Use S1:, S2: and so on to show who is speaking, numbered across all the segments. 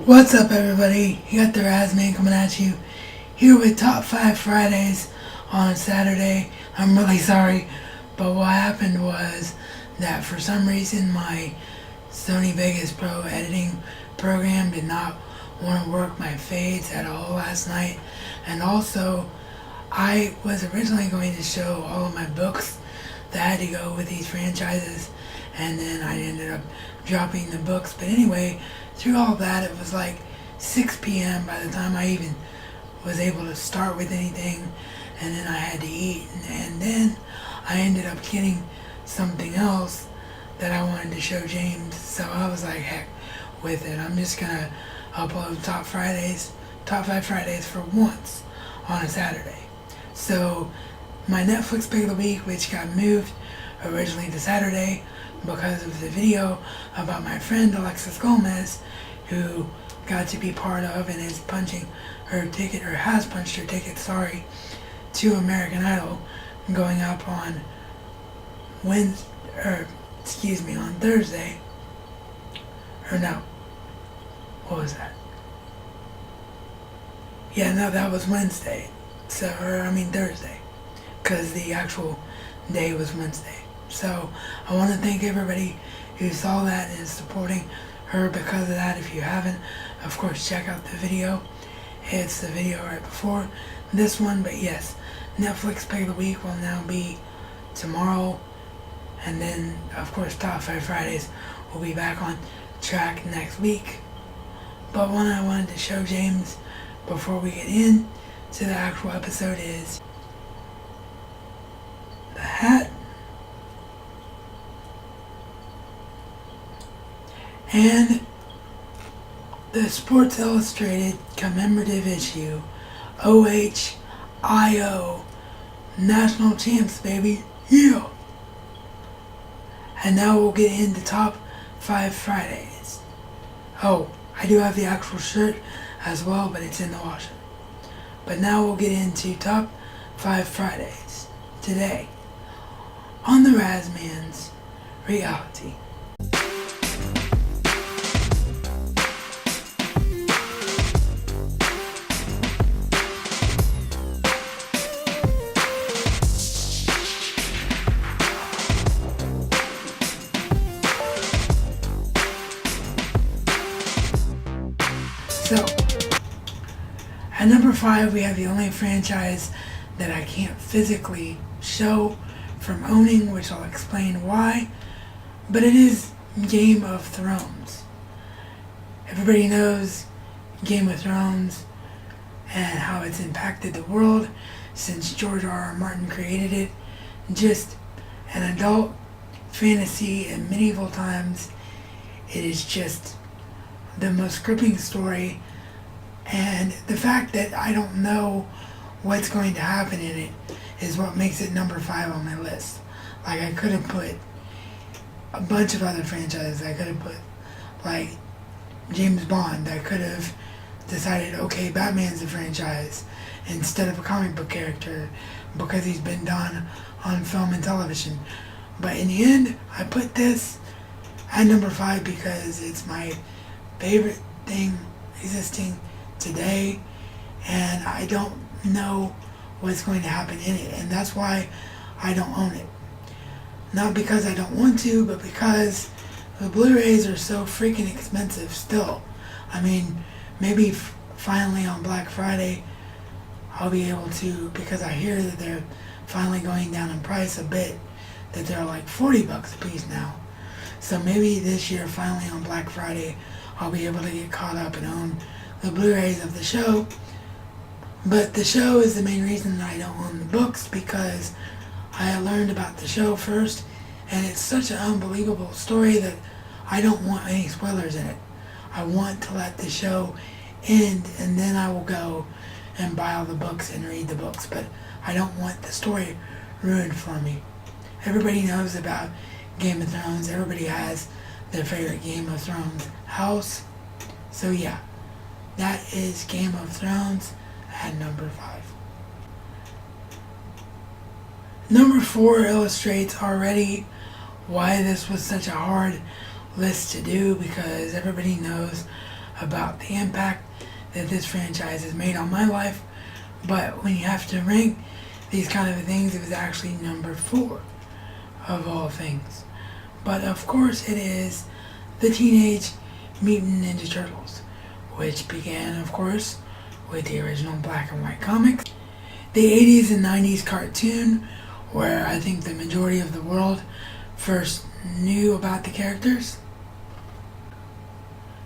S1: What's up, everybody? You got the Razman coming at you here with Top 5 Fridays on a Saturday. I'm really sorry, but what happened was that for some reason my Sony Vegas Pro editing program did not want to work my fades at all last night, and also I was originally going to show all of my books that had to go with these franchises, and then I ended up dropping the books. But anyway, through all that, it was like 6 p.m. by the time I even was able to start with anything, and then I had to eat, and then I ended up getting something else that I wanted to show James, so I was like, heck with it. I'm just gonna upload Top 5 Fridays for once on a Saturday. So my Netflix pick of the week, which got moved originally to Saturday because of the video about my friend Alexis Gomez, who got to be part of and is punching her ticket, or has punched her ticket, to American Idol, going up on on Thursday. Or no, what was that? Yeah, no, that was Wednesday. Thursday, because the actual day was Wednesday. So I want to thank everybody who saw that and is supporting her because of that. If you haven't, of course, check out the video. It's the video right before this one. But yes, Netflix pick of the week will now be tomorrow, and then of course Top 5 Fridays will be back on track next week. But one I wanted to show James before we get in to the actual episode is the hat and the Sports Illustrated commemorative issue, OHIO, National Champs, baby, yeah! And now we'll get into Top 5 Fridays. Oh, I do have the actual shirt as well, but it's in the washer. But now we'll get into Top 5 Fridays today on the Razman's Reality. So, at number 5, we have the only franchise that I can't physically show from owning, which I'll explain why, but it is Game of Thrones. Everybody knows Game of Thrones and how it's impacted the world since George R.R. Martin created it. Just an adult fantasy in medieval times. It is just the most gripping story, and the fact that I don't know what's going to happen in it is what makes it number 5 on my list. Like, I could have put a bunch of other franchises. I could have put, like, James Bond. I could have decided, okay, Batman's a franchise instead of a comic book character because he's been done on film and television. But in the end, I put this at number 5 because it's my favorite thing existing today, and I don't know what's going to happen in it, and that's why I don't own it. Not because I don't want to, but because the Blu-rays are so freaking expensive still. I mean, maybe finally on Black Friday I'll be able to, because I hear that they're finally going down in price a bit, that they're like $40 a piece now. So maybe this year, finally on Black Friday, I'll be able to get caught up and own the Blu-rays of the show. But the show is the main reason that I don't own the books, because I learned about the show first, and it's such an unbelievable story that I don't want any spoilers in it. I want to let the show end, and then I will go and buy all the books and read the books, but I don't want the story ruined for me. Everybody knows about Game of Thrones. Everybody has their favorite Game of Thrones house. So yeah, that is Game of Thrones at number 5. Number 4 illustrates already why this was such a hard list to do, because everybody knows about the impact that this franchise has made on my life. But when you have to rank these kind of things, it was actually number 4 of all things. But of course it is the Teenage Mutant Ninja Turtles, which began, of course, with the original black and white comics, the 80s and 90s cartoon, where I think the majority of the world first knew about the characters,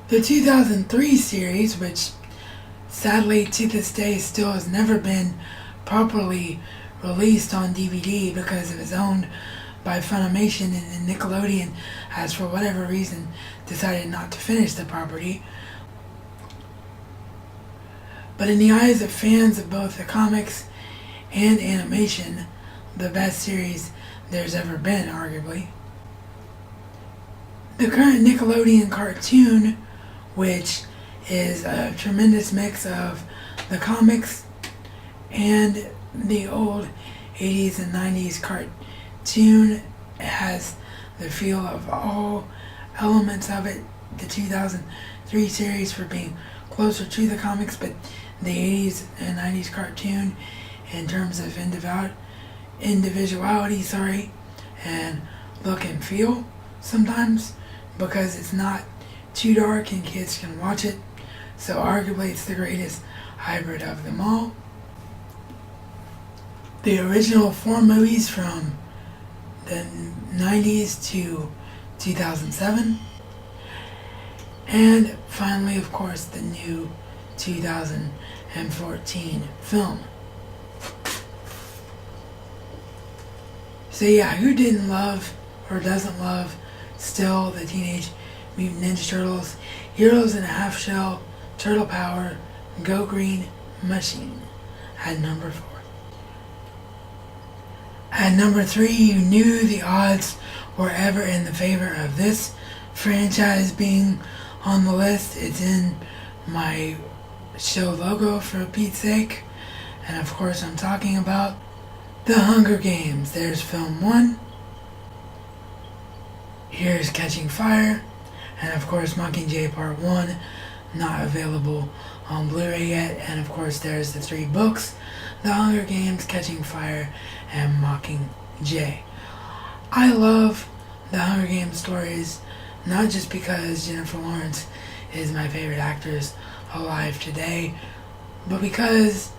S1: the 2003 series, which sadly to this day still has never been properly released on DVD because it was owned by Funimation, and Nickelodeon has, for whatever reason, decided not to finish the property. But in the eyes of fans of both the comics and animation, the best series there's ever been, arguably. The current Nickelodeon cartoon, which is a tremendous mix of the comics and the old 80s and 90s cartoon, has the feel of all elements of it. The 2003 series for being closer to the comics, but the 80s and 90s cartoon in terms of individuality, and look and feel sometimes, because it's not too dark and kids can watch it. So arguably it's the greatest hybrid of them all. The original 4 movies from the 90s to 2007. And finally, of course, the new 2014 film. So yeah, who didn't love or doesn't love still the Teenage Mutant Ninja Turtles, Heroes in a Half Shell, Turtle Power, Go Green Machine at number 4. At number 3, you knew the odds were ever in the favor of this franchise being on the list. It's in my show logo, for Pete's sake. And of course I'm talking about The Hunger Games. There's film 1. Here's Catching Fire. And of course Mockingjay Part 1, not available on Blu-ray yet. And of course there's the 3 books, The Hunger Games, Catching Fire, and Mockingjay. I love the Hunger Games stories, not just because Jennifer Lawrence is my favorite actress alive today, but because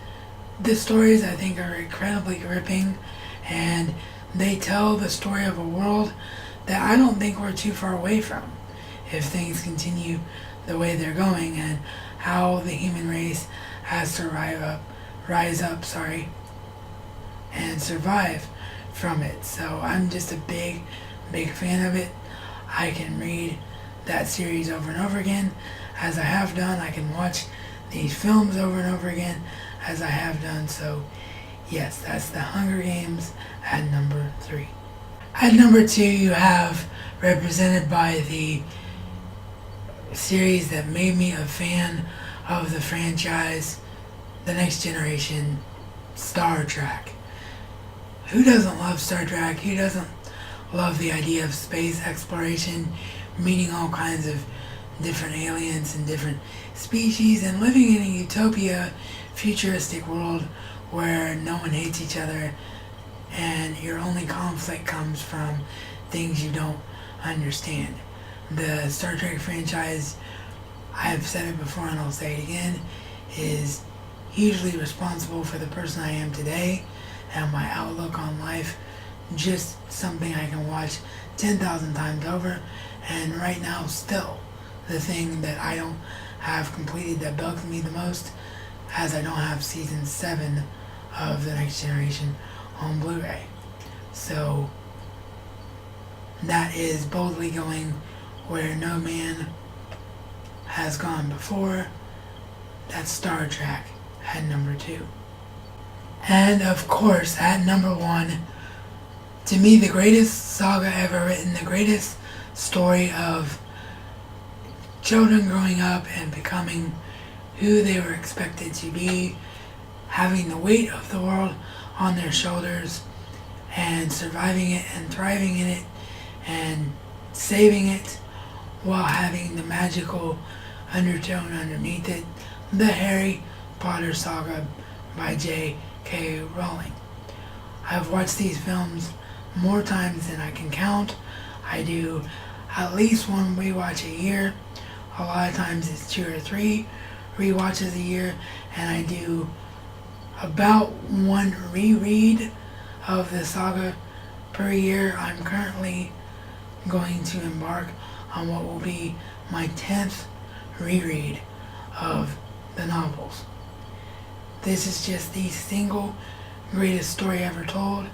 S1: the stories, I think, are incredibly gripping, and they tell the story of a world that I don't think we're too far away from if things continue the way they're going, and how the human race has to rise up, and survive from it. So I'm just a big fan of it. I can read that series over and over again, as I have done. I can watch these films over and over again, as I have done. So yes, that's The Hunger Games at number 3. At number 2, you have, represented by the series that made me a fan of the franchise, The Next Generation, Star Trek. Who doesn't love Star Trek? Who doesn't love the idea of space exploration, meeting all kinds of different aliens and different species, and living in a utopia, futuristic world where no one hates each other and your only conflict comes from things you don't understand. The Star Trek franchise, I've said it before and I'll say it again, is hugely responsible for the person I am today and my outlook on life. Just something I can watch 10,000 times over, and right now still the thing that I don't have completed that bugs me the most, as I don't have season 7 of The Next Generation on Blu-ray. So that is boldly going where no man has gone before. That's Star Trek at number 2. And of course, at number 1, to me, the greatest saga ever written, the greatest story of children growing up and becoming who they were expected to be, having the weight of the world on their shoulders, and surviving it and thriving in it and saving it, while having the magical undertone underneath it, the Harry Potter saga by J.K. Rowling. I've watched these films more times than I can count. I do at least one rewatch a year. A lot of times it's 2 or 3 rewatches a year, and I do about 1 reread of the saga per year. I'm currently going to embark on what will be my 10th reread of the novels. This is just the single greatest story ever told,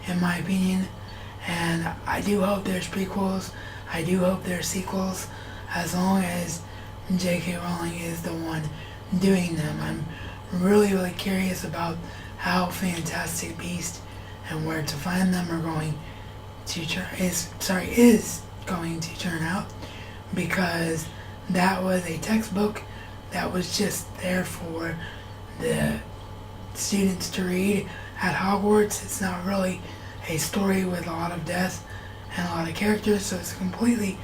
S1: in my opinion, and I do hope there's prequels. I do hope there's sequels, as long as J.K. Rowling is the one doing them. I'm really curious about how Fantastic Beasts and Where to Find Them are going to is going to turn out, because that was a textbook that was just there for the students to read at Hogwarts. It's not really a story with a lot of death and a lot of characters, so it's a completely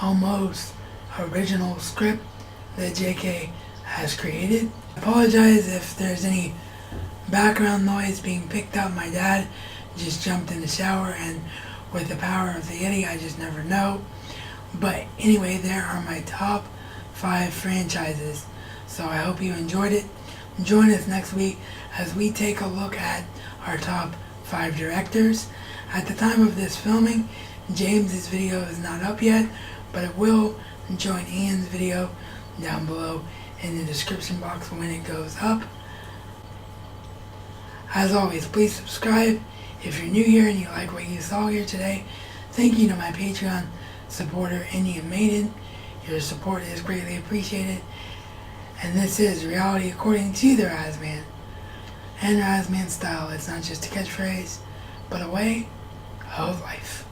S1: almost original script that JK has created. I apologize if there's any background noise being picked up. My dad just jumped in the shower, and with the power of the Yeti, I just never know. But anyway, there are my top 5 franchises. So I hope you enjoyed it. Join us next week as we take a look at our top 5 directors. At the time of this filming, James's video is not up yet, but it will. Join Ian's video down below in the description box when it goes up. As always, please subscribe if you're new here and you like what you saw here today. Thank you to my Patreon supporter, Indian Maiden. Your support is greatly appreciated. And this is Reality According to the Razman. And Razman style, it's not just a catchphrase, but a way of life.